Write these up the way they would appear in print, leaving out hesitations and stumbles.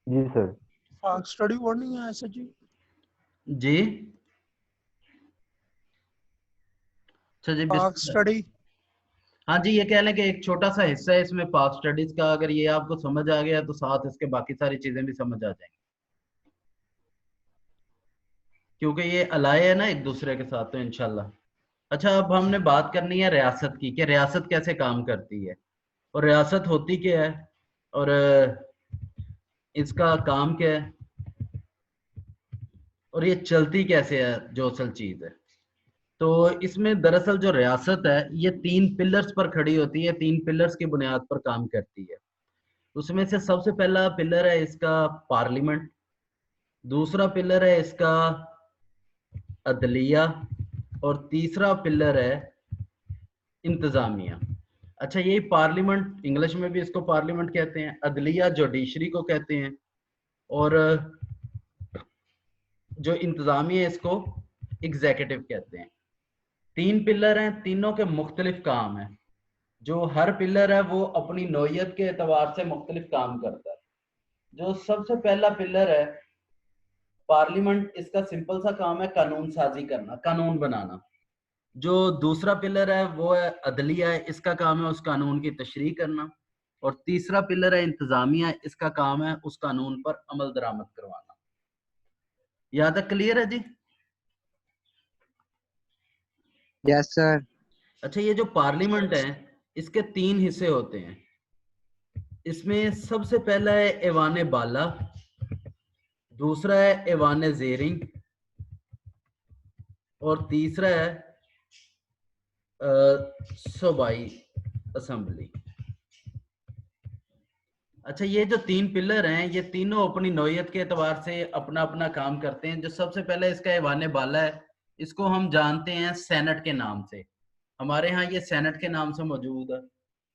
جی سر. پاک study word نہیں ہے ایسا جی. جی اچھا جی پاک اسٹڈی. ہاں جی یہ کہہ لیں کہ ایک چھوٹا سا حصہ ہے اس میں پاک اسٹڈیز کا. اگر یہ آپ کو سمجھ آ گیا تو ساتھ اس کے باقی ساری چیزیں بھی سمجھ آ جائیں گی، کیونکہ یہ الائے ہے نا ایک دوسرے کے ساتھ. تو انشاءاللہ اچھا اب ہم نے بات کرنی ہے ریاست کی، کہ ریاست کیسے کام کرتی ہے اور ریاست ہوتی کیا ہے اور اس کا کام کیا ہے اور یہ چلتی کیسے ہے جو اصل چیز ہے. تو اس میں دراصل جو ریاست ہے یہ 3 پلرز پر کھڑی ہوتی ہے، 3 پلرز کی بنیاد پر کام کرتی ہے. اس میں سے سب سے پہلا پلر ہے اس کا پارلیمنٹ، دوسرا پلر ہے اس کا عدلیہ، اور تیسرا پلر ہے انتظامیہ. اچھا یہی پارلیمنٹ، انگلش میں بھی اس کو پارلیمنٹ کہتے ہیں، عدلیہ جوڈیشری کو کہتے ہیں، اور جو انتظامیہ ہے اس کو ایگزیکٹو کہتے ہیں. 3 پلر ہیں، تینوں کے مختلف کام ہیں. جو ہر پلر ہے وہ اپنی نوعیت کے اعتبار سے مختلف کام کرتا ہے. جو سب سے پہلا پلر ہے پارلیمنٹ، اس کا سمپل سا کام ہے قانون سازی کرنا، قانون بنانا. جو دوسرا پلر ہے وہ ہے عدلیہ ہے، اس کا کام ہے اس قانون کی تشریح کرنا. اور تیسرا پلر ہے انتظامیہ، اس کا کام ہے اس قانون پر عمل درآمد کروانا. یہاں تک کلیئر ہے جی؟ یس سر. اچھا یہ جو پارلیمنٹ ہے اس کے 3 حصے ہوتے ہیں. اس میں سب سے پہلا ہے ایوان بالا، دوسرا ہے ایوان زیرنگ، اور تیسرا ہے صوبائی اسمبلی. اچھا یہ جو 3 پلر ہیں یہ تینوں اپنی نوعیت کے اعتبار سے اپنا اپنا کام کرتے ہیں. جو سب سے پہلے اس کا ایوان بالا ہے، اس کو ہم جانتے ہیں سینٹ کے نام سے، ہمارے ہاں یہ سینٹ کے نام سے موجود ہے.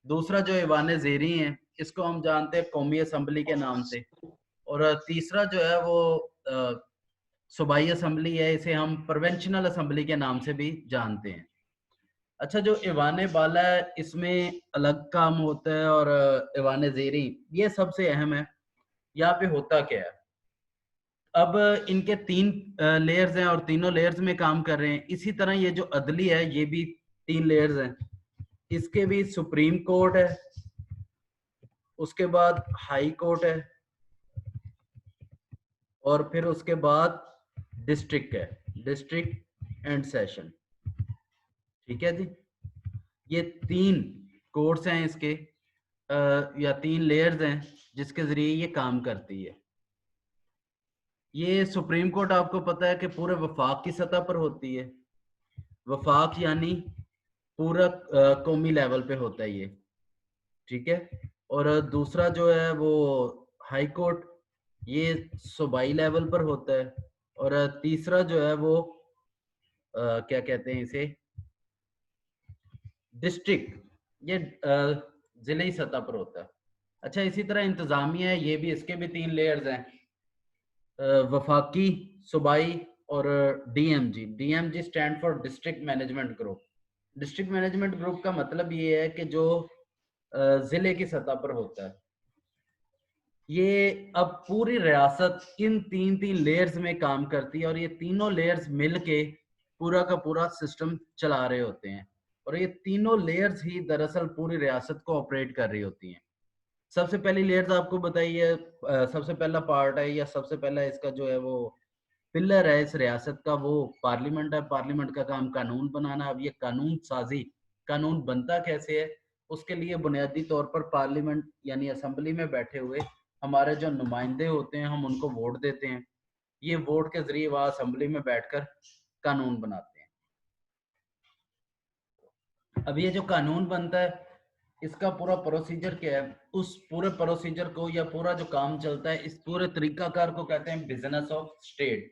دوسرا جو ایوان زیریں ہے اس کو ہم جانتے ہیں قومی اسمبلی کے نام سے، اور تیسرا جو ہے وہ صوبائی اسمبلی ہے، اسے ہم پروونشنل اسمبلی کے نام سے بھی جانتے ہیں. اچھا جو ایوان بالا ہے اس میں الگ کام ہوتا ہے، اور ایوان زیریں یہ سب سے اہم ہے. یہاں پہ ہوتا کیا ہے، اب ان کے 3 لیئرز ہیں اور تینوں لیئرز میں کام کر رہے ہیں. اسی طرح یہ جو عدلی ہے یہ بھی 3 لیئرز ہیں. اس کے بھی سپریم کورٹ ہے، اس کے بعد ہائی کورٹ ہے، اور پھر اس کے بعد ڈسٹرکٹ ہے، ڈسٹرکٹ اینڈ سیشن. ٹھیک ہے جی، یہ 3 کورٹس ہیں اس کے، یا 3 لیئرز ہیں جس کے ذریعے یہ کام کرتی ہے. یہ سپریم کورٹ آپ کو پتہ ہے کہ پورے وفاق کی سطح پر ہوتی ہے. وفاق یعنی پورا قومی لیول پہ ہوتا ہے یہ. ٹھیک ہے، اور دوسرا جو ہے وہ ہائی کورٹ، یہ صوبائی لیول پر ہوتا ہے. اور تیسرا جو ہے وہ کیا کہتے ہیں اسے، ڈسٹرکٹ، یہ ضلعی سطح پر ہوتا ہے. اچھا اسی طرح انتظامیہ ہے، یہ بھی اس کے بھی 3 لیئرز ہیں، وفاقی، صوبائی اور D M G. D M G stand for district management group. District management group کا مطلب یہ ہے کہ جو ضلع کی سطح پر ہوتا ہے. یہ اب پوری ریاست ان 3 لیئرز میں کام کرتی ہے، اور یہ تینوں لیئرز مل کے پورا کا پورا سسٹم چلا رہے ہوتے ہیں. اور یہ تینوں لیئرز ہی دراصل پوری ریاست کو آپریٹ کر رہی ہوتی ہیں. سب سے پہلی لیئرز آپ کو بتائیے، سب سے پہلا پارٹ ہے یا سب سے پہلا اس کا جو ہے وہ پلر ہے اس ریاست کا، وہ پارلیمنٹ ہے. پارلیمنٹ کا کام قانون بنانا. اب یہ قانون سازی، قانون بنتا کیسے ہے، اس کے لیے بنیادی طور پر پارلیمنٹ یعنی اسمبلی میں بیٹھے ہوئے ہمارے جو نمائندے ہوتے ہیں ہم ان کو ووٹ دیتے ہیں. یہ ووٹ کے ذریعے وہاں اسمبلی میں بیٹھ کر قانون بناتے ہیں. اب یہ جو قانون بنتا ہے اس کا پورا پروسیجر کیا ہے، اس پورے پروسیجر کو یا پورا جو کام چلتا ہے اس پورے طریقہ کار کو کہتے ہیں بزنس آف اسٹیٹ،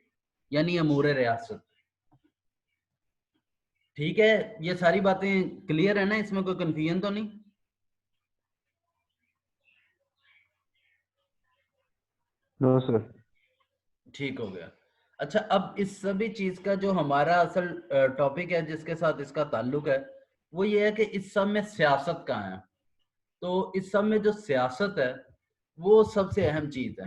یعنی امور ریاست. ٹھیک ہے، یہ ساری باتیں کلیئر ہے نا، اس میں کوئی کنفیوژن تو نہیں؟ نو سر. ٹھیک ہو گیا. اچھا اب اس سبھی چیز کا جو ہمارا اصل ٹاپک ہے جس کے ساتھ اس کا تعلق ہے وہ یہ ہے کہ اس سب میں سیاست کہاں ہے. تو اس سب میں جو سیاست ہے وہ سب سے اہم چیز ہے.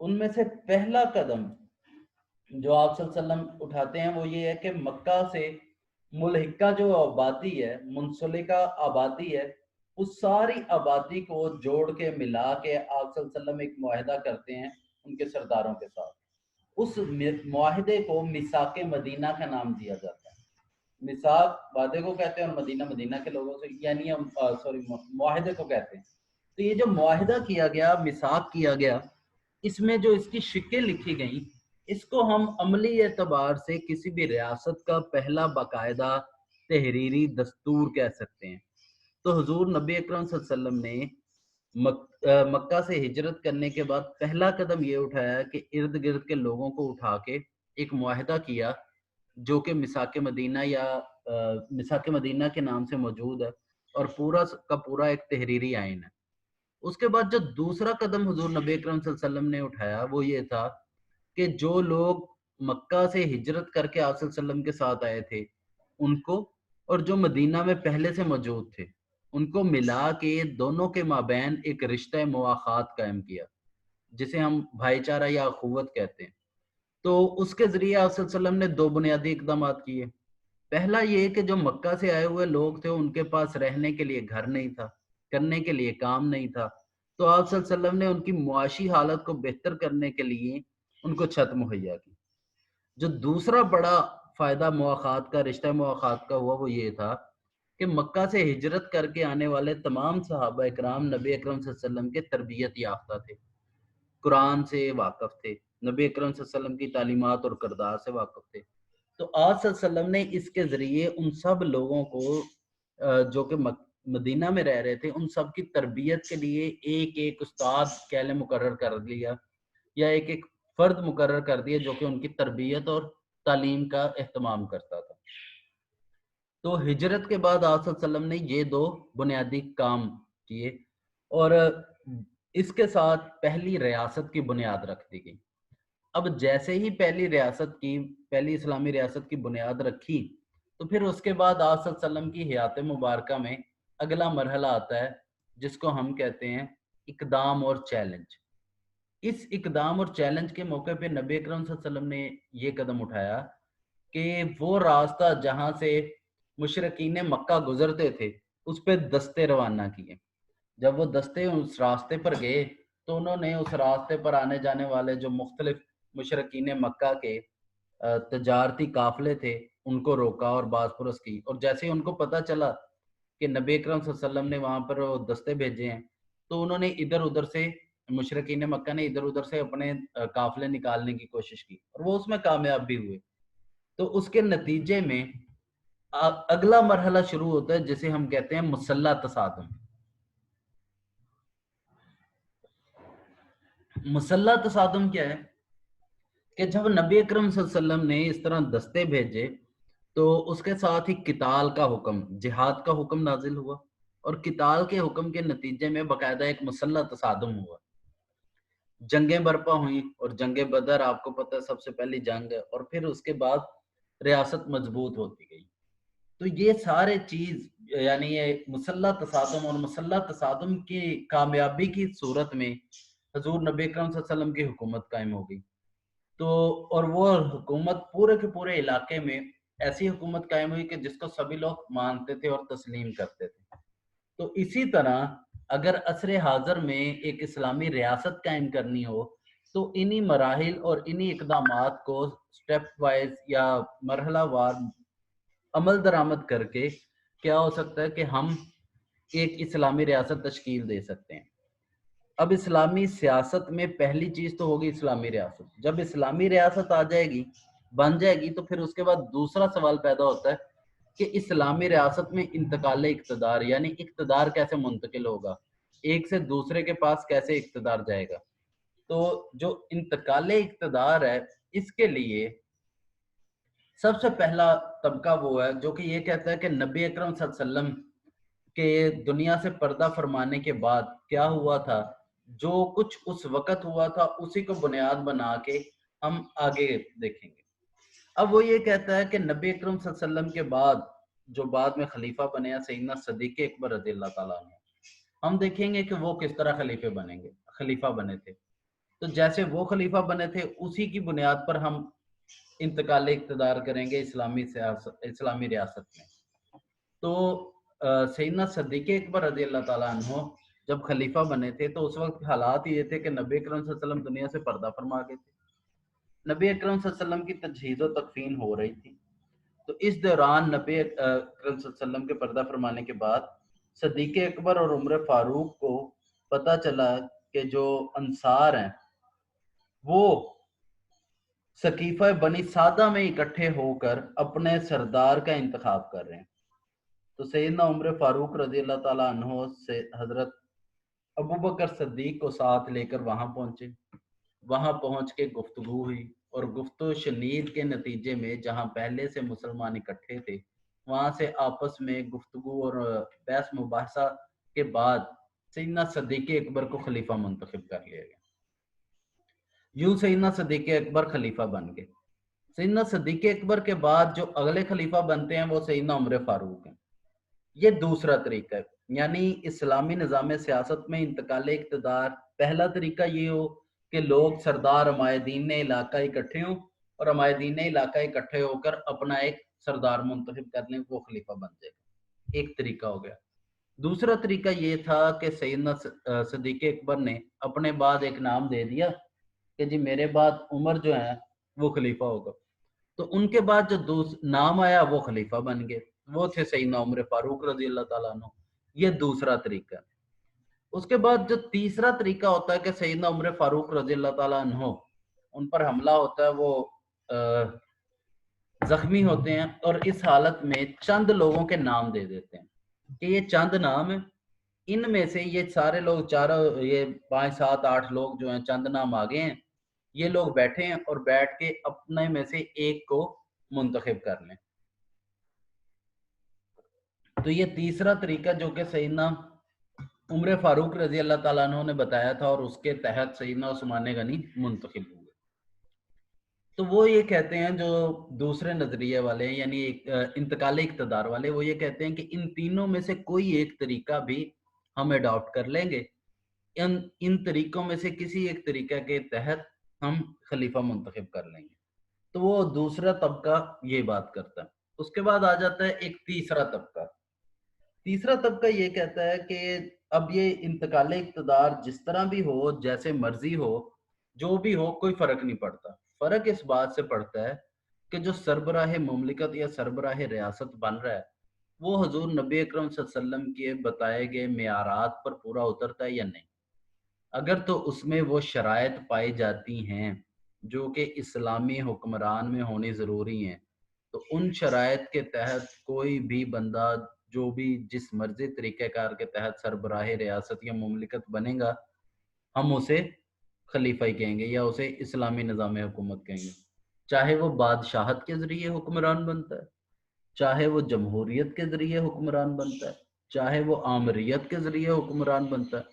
ان میں سے پہلا قدم جو آپ صلی اللہ علیہ وسلم اٹھاتے ہیں وہ یہ ہے کہ مکہ سے ملحقہ جو آبادی ہے، منسلکہ آبادی ہے، اس ساری آبادی کو جوڑ کے ملا کے آپ صلی اللہ علیہ وسلم ایک معاہدہ کرتے ہیں ان کے سرداروں کے ساتھ. اس معاہدے کو میثاق مدینہ کا نام دیا جاتا ہے. میثاق وعدے کو کہتے ہیں اور مدینہ مدینہ کے لوگوں سے یعنی معاہدے کو کہتے ہیں. تو یہ جو معاہدہ کیا گیا، میثاق کیا گیا، اس میں جو اس کی شکیں لکھی گئیں، اس کو ہم عملی اعتبار سے کسی بھی ریاست کا پہلا باقاعدہ تحریری دستور کہہ سکتے ہیں. تو حضور نبی اکرم صلی اللہ علیہ وسلم نے مکہ سے ہجرت کرنے کے بعد پہلا قدم یہ اٹھایا کہ ارد گرد کے لوگوں کو اٹھا کے ایک معاہدہ کیا جو کہ میثاق مدینہ یا میثاق مدینہ کے نام سے موجود ہے اور پورا کا پورا ایک تحریری آئین ہے. اس کے بعد جو دوسرا قدم حضور نبی اکرم صلی اللہ علیہ وسلم نے اٹھایا وہ یہ تھا کہ جو لوگ مکہ سے ہجرت کر کے آپ صلی اللہ علیہ وسلم کے ساتھ آئے تھے ان کو، اور جو مدینہ میں پہلے سے موجود تھے ان کو ملا کے دونوں کے مابین ایک رشتہ مواخات قائم کیا جسے ہم بھائی چارہ یا اخوت کہتے ہیں. تو اس کے ذریعے آپ صلی اللہ علیہ وسلم نے دو بنیادی اقدامات کیے. پہلا یہ کہ جو مکہ سے آئے ہوئے لوگ تھے ان کے پاس رہنے کے لیے گھر نہیں تھا، کرنے کے لیے کام نہیں تھا، تو آپ صلی اللہ علیہ وسلم نے ان کی معاشی حالت کو بہتر کرنے کے لیے ان کو چھت مہیا کی. جو دوسرا بڑا فائدہ مواخات کا، رشتہ مواخات کا ہوا وہ یہ تھا کہ مکہ سے ہجرت کر کے آنے والے تمام صحابہ اکرام نبی اکرم صلی اللہ علیہ وسلم کے تربیت یافتہ تھے، قرآن سے واقف تھے، نبی اکرم صلی اللہ علیہ وسلم کی تعلیمات اور کردار سے واقف تھے. تو آپ صلی اللہ علیہ وسلم نے اس کے ذریعے ان سب لوگوں کو جو کہ مدینہ میں رہ رہے تھے ان سب کی تربیت کے لیے ایک ایک استاد کہلے مقرر کر لیا یا ایک ایک فرد مقرر کر دیا جو کہ ان کی تربیت اور تعلیم کا اہتمام کرتا تھا. تو ہجرت کے بعد آپ صلی اللہ علیہ وسلم نے یہ دو بنیادی کام کیے اور اس کے ساتھ پہلی ریاست کی بنیاد رکھ دی گئی. اب جیسے ہی پہلی اسلامی ریاست کی بنیاد رکھی تو پھر اس کے بعد آپ صلی اللہ علیہ وسلم کی حیات مبارکہ میں اگلا مرحلہ آتا ہے جس کو ہم کہتے ہیں اقدام اور چیلنج. اس اقدام اور چیلنج کے موقع پہ نبی اکرم صلی اللہ علیہ وسلم نے یہ قدم اٹھایا کہ وہ راستہ جہاں سے مشرکین مکہ گزرتے تھے اس پہ دستے روانہ کیے. جب وہ دستے اس راستے پر گئے تو انہوں نے اس راستے پر آنے جانے والے جو مختلف مشرکین مکہ کے تجارتی قافلے تھے ان کو روکا اور باز پرس کی. اور جیسے ان کو پتہ چلا کہ نبی اکرم صلی اللہ علیہ وسلم نے وہاں پر دستے بھیجے ہیں تو انہوں نے ادھر ادھر سے، مشرکین مکہ نے ادھر ادھر سے اپنے قافلے نکالنے کی کوشش کی اور وہ اس میں کامیاب بھی ہوئے. تو اس کے نتیجے میں اگلا مرحلہ شروع ہوتا ہے جسے ہم کہتے ہیں مسلح تصادم. مسلح تصادم کیا ہے کہ جب نبی اکرم صلی اللہ علیہ وسلم نے اس طرح دستے بھیجے تو اس کے ساتھ ہی قتال کا حکم، جہاد کا حکم نازل ہوا اور قتال کے حکم کے نتیجے میں باقاعدہ ایک مسلح تصادم ہوا. جنگیں برپا ہوئیں اور جنگ بدر آپ کو پتہ ہے سب سے پہلی جنگ ہے اور پھر اس کے بعد ریاست مضبوط ہوتی گئی. تو یہ سارے چیز یعنی یہ مسلح تصادم اور مسلح تصادم کی کامیابی کی صورت میں حضور نبی اکرم صلی اللہ علیہ وسلم کی حکومت قائم ہو گئی. تو اور وہ حکومت پورے کے پورے علاقے میں ایسی حکومت قائم ہوئی کہ جس کو سبھی لوگ مانتے تھے اور تسلیم کرتے تھے. تو اسی طرح اگر عصر حاضر میں ایک اسلامی ریاست قائم کرنی ہو تو انہی مراحل اور انہی اقدامات کو سٹیپ وائز یا مرحلہ وار عمل درآمد کر کے کیا ہو سکتا ہے کہ ہم ایک اسلامی ریاست تشکیل دے سکتے ہیں. اب اسلامی سیاست میں پہلی چیز تو ہوگی اسلامی ریاست. جب اسلامی ریاست آ جائے گی، بن جائے گی، تو پھر اس کے بعد دوسرا سوال پیدا ہوتا ہے کہ اسلامی ریاست میں انتقال اقتدار یعنی اقتدار کیسے منتقل ہوگا، ایک سے دوسرے کے پاس کیسے اقتدار جائے گا. تو جو انتقال اقتدار ہے اس کے لیے سب سے پہلا طبقہ وہ ہے جو کہ یہ کہتا ہے کہ نبی اکرم صلی اللہ علیہ وسلم کے دنیا سے پردہ فرمانے کے بعد کیا ہوا تھا، جو کچھ اس وقت ہوا تھا اسی کو بنیاد بنا کے ہم آگے دیکھیں گے. اب وہ یہ کہتا ہے کہ نبی اکرم صلی اللہ علیہ وسلم کے بعد جو بعد میں خلیفہ بنے ہیں سیدنا صدیق اکبر رضی اللہ تعالیٰ عنہ، ہم دیکھیں گے کہ وہ کس طرح خلیفہ بنے تھے. تو جیسے وہ خلیفہ بنے تھے اسی کی بنیاد پر ہم انتقال اقتدار کریں گے اسلامی ریاست میں. تو سیدنا صدیق اکبر رضی اللہ تعالیٰ عنہ جب خلیفہ بنے تھے تو اس وقت حالات یہ تھے کہ نبی اکرم صلی اللہ علیہ وسلم دنیا سے پردہ فرما گئے تھے. نبی اکرم صلی اللہ علیہ وسلم کی تجہیز و تکفین ہو رہی تھی. تو اس دوران نبی اکرم صلی اللہ علیہ وسلم کے پردہ فرمانے کے بعد صدیق اکبر اور عمر فاروق کو پتہ چلا کہ جو انصار ہیں وہ سقیفہ بنی سعدہ میں اکٹھے ہو کر اپنے سردار کا انتخاب کر رہے ہیں. تو سیدنا عمر فاروق رضی اللہ تعالیٰ عنہ سے حضرت ابو بکر صدیق کو ساتھ لے کر وہاں پہنچے. وہاں پہنچ کے گفتگو ہوئی اور گفتگو شنید کے نتیجے میں جہاں پہلے سے مسلمان اکٹھے تھے وہاں سے آپس میں گفتگو اور بحث مباحثہ کے بعد سیدنا صدیق اکبر کو خلیفہ منتخب کر لیا گیا. یوں سیدنا صدیق اکبر خلیفہ بن گئے. سیدنا صدیق اکبر کے بعد جو اگلے خلیفہ بنتے ہیں وہ سیدنا عمر فاروق ہیں. یہ دوسرا طریقہ ہے. یعنی اسلامی نظام سیاست میں انتقال اقتدار پہلا طریقہ یہ ہو کہ لوگ سردار عمائدین علاقہ اکٹھے ہوں اور عمائدین علاقہ اکٹھے ہو کر اپنا ایک سردار منتخب کر لیں, وہ خلیفہ بن جائے گا. ایک طریقہ ہو گیا. دوسرا طریقہ یہ تھا کہ سیدنا صدیق اکبر نے اپنے بعد ایک نام دے دیا کہ جی میرے بعد عمر جو ہیں وہ خلیفہ ہوگا. تو ان کے بعد جو نام آیا وہ خلیفہ بن گئے, وہ تھے سیدنا عمر فاروق رضی اللہ تعالیٰ عنہ. یہ دوسرا طریقہ. اس کے بعد جو تیسرا طریقہ ہوتا ہے کہ سیدنا عمر فاروق رضی اللہ تعالیٰ عنہ ان پر حملہ ہوتا ہے, وہ زخمی ہوتے ہیں اور اس حالت میں چند لوگوں کے نام دے دیتے ہیں کہ یہ چند نام ہیں, ان میں سے یہ سارے لوگ چاروں یہ 5 7 8 لوگ جو ہیں چند نام آگے ہیں, یہ لوگ بیٹھے ہیں اور بیٹھ کے اپنے میں سے ایک کو منتخب کر لیں. تو یہ تیسرا طریقہ جو کہ سیدنا عمر فاروق رضی اللہ تعالیٰ عنہ نے بتایا تھا اور اس کے تحت سیدنا عثمان غنی منتخب ہوئے. تو وہ یہ کہتے ہیں جو دوسرے نظریے والے ہیں یعنی انتقال اقتدار والے, وہ یہ کہتے ہیں کہ ان تینوں میں سے کوئی ایک طریقہ بھی ہم اڈاپٹ کر لیں گے, ان طریقوں میں سے کسی ایک طریقہ کے تحت ہم خلیفہ منتخب کر لیں گے. تو وہ دوسرا طبقہ یہ بات کرتا ہے. اس کے بعد آ جاتا ہے ایک تیسرا طبقہ. تیسرا طبقہ یہ کہتا ہے کہ اب یہ انتقال اقتدار جس طرح بھی ہو, جیسے مرضی ہو, جو بھی ہو, کوئی فرق نہیں پڑتا. فرق اس بات سے پڑتا ہے کہ جو سربراہ مملکت یا سربراہ ریاست بن رہا ہے وہ حضور نبی اکرم صلی اللہ علیہ وسلم کے بتائے گئے معیارات پر پورا اترتا ہے یا نہیں. اگر تو اس میں وہ شرائط پائی جاتی ہیں جو کہ اسلامی حکمران میں ہونی ضروری ہیں تو ان شرائط کے تحت کوئی بھی بندہ جو بھی جس مرضی طریقہ کار کے تحت سربراہ ریاست یا مملکت بنے گا ہم اسے خلیفہ ہی کہیں گے یا اسے اسلامی نظام حکومت کہیں گے. چاہے وہ بادشاہت کے ذریعے حکمران بنتا ہے, چاہے وہ جمہوریت کے ذریعے حکمران بنتا ہے, چاہے وہ آمریت کے ذریعے حکمران بنتا ہے,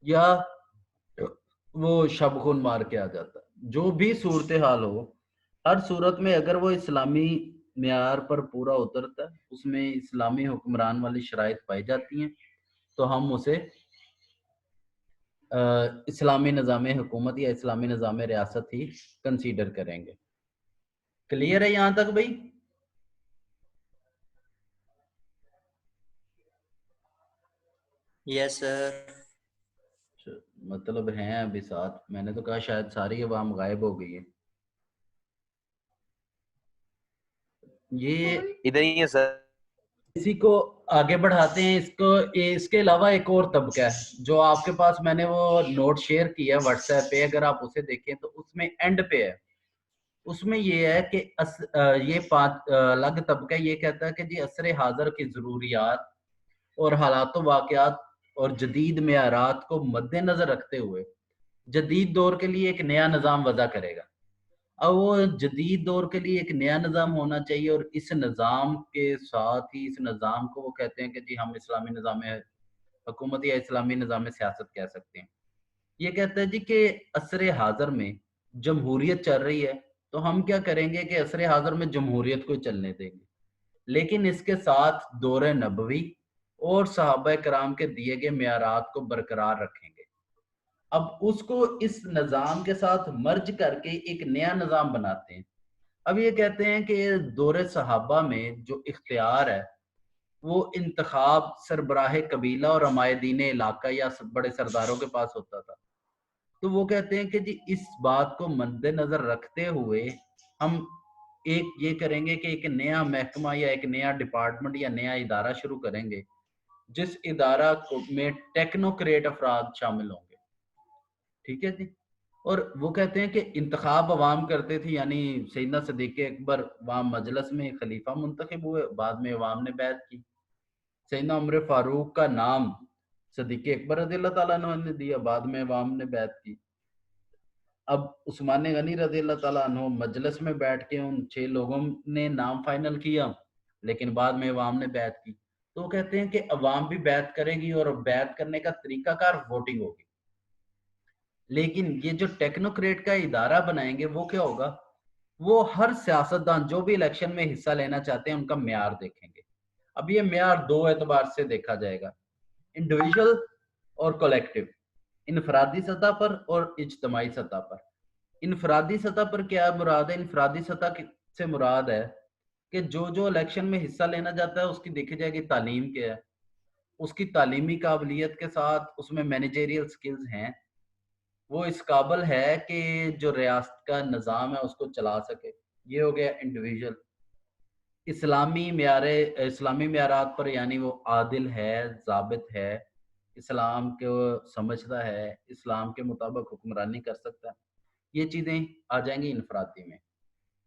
یا وہ شب خون مار کے آ جاتا ہے. جو بھی صورتحال ہو, ہر صورت میں اگر وہ اسلامی معیار پر پورا اترتا ہے, اس میں اسلامی حکمران والی شرائط پائی جاتی ہیں, تو ہم اسے اسلامی نظام حکومت یا اسلامی نظام ریاست ہی کنسیڈر کریں گے. کلیئر ہے یہاں تک بھائی؟ یس سر. مطلب ہیں ابھی ساتھ, میں نے تو کہا شاید ساری عوام غائب ہو گئی ہے. یہ ادھر ہی ہے سر. اسی کو آگے بڑھاتے ہیں. اس کے علاوہ ایک اور طبقہ ہے جو آپ کے پاس میں نے وہ نوٹ شیئر کیا واٹس ایپ پہ, اگر آپ اسے دیکھیں تو اس میں اینڈ پہ ہے, اس میں یہ ہے کہ یہ 5 الگ طبقہ یہ کہتا ہے کہ جی عصر حاضر کی ضروریات اور حالات و واقعات اور جدید معیارات کو مد نظر رکھتے ہوئے جدید دور کے لیے ایک نیا نظام وضع کرے گا. اب وہ جدید دور کے لیے ایک نیا نظام ہونا چاہیے اور اس نظام کے ساتھ ہی اس نظام کو وہ کہتے ہیں کہ جی ہم اسلامی نظام حکومت یا اسلامی نظام سیاست کہہ سکتے ہیں. یہ کہتا ہے جی کہ عصر حاضر میں جمہوریت چل رہی ہے تو ہم کیا کریں گے کہ عصر حاضر میں جمہوریت کو چلنے دیں گے, لیکن اس کے ساتھ دور نبوی اور صحابہ کرام کے دیے گئے معیارات کو برقرار رکھیں گے. اب اس کو اس نظام کے ساتھ مرج کر کے ایک نیا نظام بناتے ہیں. اب یہ کہتے ہیں کہ دور صحابہ میں جو اختیار ہے وہ انتخاب سربراہ قبیلہ اور عمائدین علاقہ یا بڑے سرداروں کے پاس ہوتا تھا. تو وہ کہتے ہیں کہ جی اس بات کو مد نظر رکھتے ہوئے ہم ایک یہ کریں گے کہ ایک نیا محکمہ یا ایک نیا ڈپارٹمنٹ یا نیا ادارہ شروع کریں گے جس ادارہ میں ٹیکنوکریٹ افراد شامل ہوں گے. ٹھیک ہے جی. اور وہ کہتے ہیں کہ انتخاب عوام کرتے تھے, یعنی سیدنا صدیق اکبر وہاں مجلس میں خلیفہ منتخب ہوئے, بعد میں عوام نے بیعت کی. سیدنا عمر فاروق کا نام صدیق اکبر رضی اللہ تعالیٰ عنہ نے دیا, بعد میں عوام نے بیعت کی. اب عثمان غنی رضی اللہ تعالیٰ عنہ مجلس میں بیٹھ کے ان 6 لوگوں نے نام فائنل کیا, لیکن بعد میں عوام نے بیعت کی. تو وہ کہتے ہیں کہ عوام بھی بیعت کرے گی اور بیعت کرنے کا طریقہ کار ووٹنگ ہوگی. لیکن یہ جو ٹیکنوکریٹ کا ادارہ بنائیں گے وہ کیا ہوگا, وہ ہر سیاستدان جو بھی الیکشن میں حصہ لینا چاہتے ہیں ان کا معیار دیکھیں گے. اب یہ معیار 2 اعتبار سے دیکھا جائے گا, انڈیویژل اور کولیکٹیو, انفرادی سطح پر اور اجتماعی سطح پر. انفرادی سطح پر کیا مراد ہے؟ انفرادی سطح سے مراد ہے کہ جو الیکشن میں حصہ لینا چاہتا ہے اس کی دیکھی جائے گی تعلیم کیا ہے, اس کی تعلیمی قابلیت کے ساتھ اس میں مینیجریل سکلز ہیں, وہ اس قابل ہے کہ جو ریاست کا نظام ہے اس کو چلا سکے. یہ ہو گیا انڈیویژل. اسلامی معیارات پر, یعنی وہ عادل ہے, ضابط ہے, اسلام کو سمجھتا ہے, اسلام کے مطابق حکمرانی کر سکتا ہے. یہ چیزیں آ جائیں گی انفرادی میں.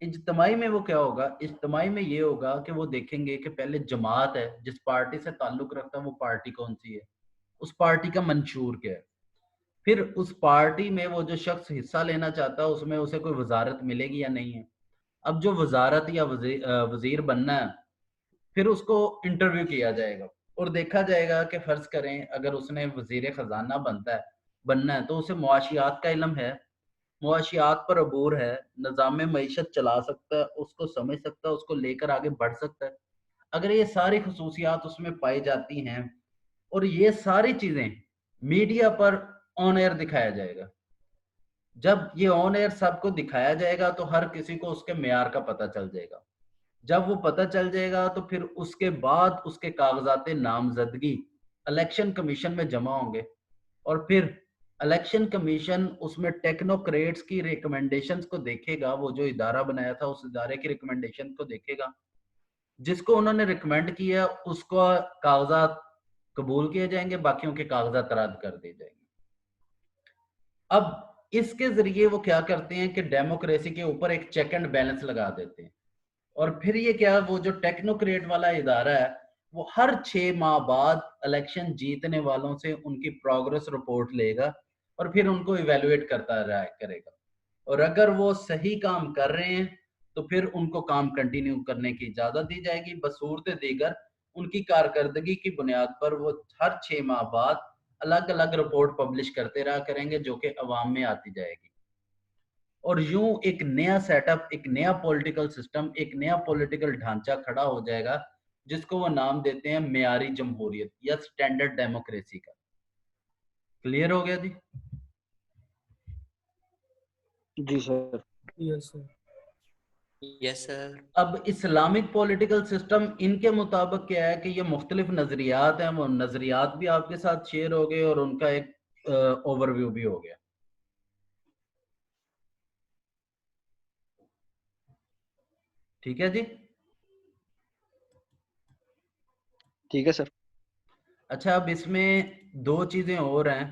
اجتماعی میں وہ کیا ہوگا؟ اجتماعی میں یہ ہوگا کہ وہ دیکھیں گے کہ پہلے جماعت ہے, جس پارٹی سے تعلق رکھتا ہے وہ پارٹی کون سی ہے, اس پارٹی کا منشور کیا ہے. پھر اس پارٹی میں وہ جو شخص حصہ لینا چاہتا ہے اس میں اسے کوئی وزارت ملے گی یا نہیں ہے. اب جو وزارت یا وزیر بننا ہے, پھر اس کو انٹرویو کیا جائے گا اور دیکھا جائے گا کہ فرض کریں اگر اس نے وزیر خزانہ بننا ہے تو اسے معاشیات کا علم ہے, معاشیات پر عبور ہے, نظام معیشت چلا سکتا ہے, اس کو سمجھ سکتا ہے, اس کو لے کر آگے بڑھ سکتا ہے. اگر یہ ساری خصوصیات اس میں پائی جاتی ہیں اور یہ ساری چیزیں میڈیا پر آن ایئر دکھایا جائے گا, جب یہ آن ایئر سب کو دکھایا جائے گا تو ہر کسی کو اس کے معیار کا پتہ چل جائے گا. جب وہ پتہ چل جائے گا تو پھر اس کے بعد اس کے کاغذات نامزدگی الیکشن کمیشن میں جمع ہوں گے, اور پھر الیکشن کمیشن اس میں ٹیکنوکریٹس کی ریکمنڈیشنز کو دیکھے گا. وہ جو ادارہ بنایا تھا اس ادارے کی ریکمنڈیشن کو دیکھے گا, جس کو انہوں نے ریکمینڈ کیا اس کو کاغذات قبول کیے جائیں گے, باقیوں کے کاغذات رد کر دیے جائیں گے. اب اس کے ذریعے وہ کیا کرتے ہیں کہ ڈیموکریسی کے اوپر ایک چیک اینڈ بیلنس لگا دیتے ہیں. اور پھر یہ کیا, وہ جو ٹیکنوکریٹ والا ادارہ ہے وہ ہر 6 ماہ بعد الیکشن جیتنے والوں سے ان کی پروگرس رپورٹ لے گا اور پھر ان کو ایویلویٹ کرتا کرے گا, اور اگر وہ صحیح کام کر رہے ہیں تو پھر ان کو کام کنٹینیو کرنے کی اجازت دی جائے گی. بصورت دیگر ان کی کارکردگی کی بنیاد پر وہ ہر 6 ماہ بعد الگ الگ رپورٹ پبلش کرتے رہا کریں گے جو کہ عوام میں آتی جائے گی. اور یوں ایک نیا سیٹ اپ, ایک نیا پولیٹیکل سسٹم, ایک نیا پولیٹیکل ڈھانچہ کھڑا ہو جائے گا جس کو وہ نام دیتے ہیں معیاری جمہوریت یا سٹینڈرڈ ڈیموکریسی کا. کلیئر ہو گیا جی؟ جی سر. یس سر. یس سر. اب اسلامک پولیٹیکل سسٹم ان کے مطابق کیا ہے کہ یہ مختلف نظریات ہیں, وہ نظریات بھی آپ کے ساتھ شیئر ہو گئے اور ان کا ایک اوور ویو بھی ہو گیا. ٹھیک ہے جی. ٹھیک ہے سر. اچھا, اب اس میں 2 چیزیں اور ہیں.